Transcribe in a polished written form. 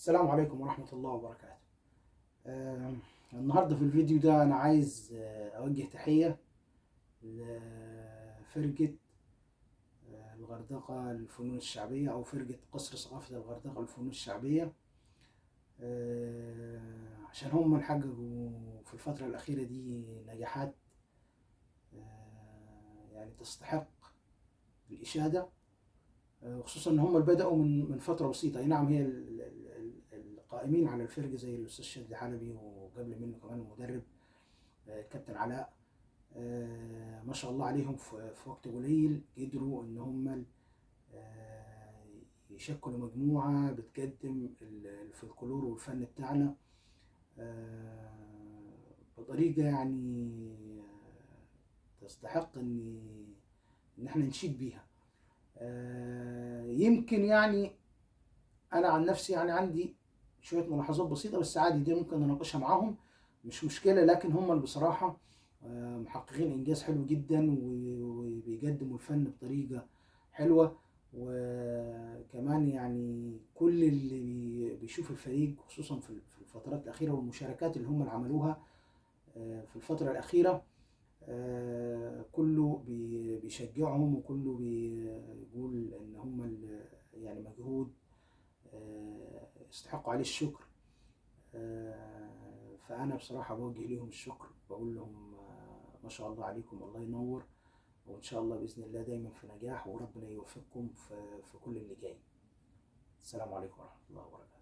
السلام عليكم ورحمة الله وبركاته. النهاردة في الفيديو ده أنا عايز أوجه تحية لفرقة الغردقة للفنون الشعبية أو فرقة قصر ثقافة الغردقة للفنون الشعبية، عشان هم حققوا في الفترة الأخيرة دي نجاحات يعني تستحق الإشادة، خصوصا ان هم بدأوا من فترة بسيطة. اي نعم، هي القائمين على الفرقة زي الاستاذ شادي حلبي، وقبل منه كمان المدرب كابتن علاء، ما شاء الله عليهم، في وقت قليل قدروا ان هم يشكلوا مجموعة بتقدم الفلكلور والفن بتاعنا بطريقة يعني تستحق ان احنا نشيد بيها. يمكن يعني انا عن نفسي يعني عندي شويه ملاحظات بسيطه، بس عادي دي ممكن نناقشها معاهم، مش مشكله. لكن هم اللي بصراحه محققين انجاز حلو جدا، وبيقدموا الفن بطريقه حلوه. وكمان يعني كل اللي بيشوف الفريق، خصوصا في الفترات الاخيره والمشاركات اللي هم اللي عملوها في الفتره الاخيره، كله بيشجعهم، وكله بيقول ان هم يعني مجهود يستحقوا عليه الشكر. فانا بصراحه بوجه لهم الشكر، بقول لهم ما شاء الله عليكم، الله ينور، وان شاء الله باذن الله دايما في نجاح، وربنا يوفقكم في كل اللي جاي. السلام عليكم ورحمه الله وبركاته.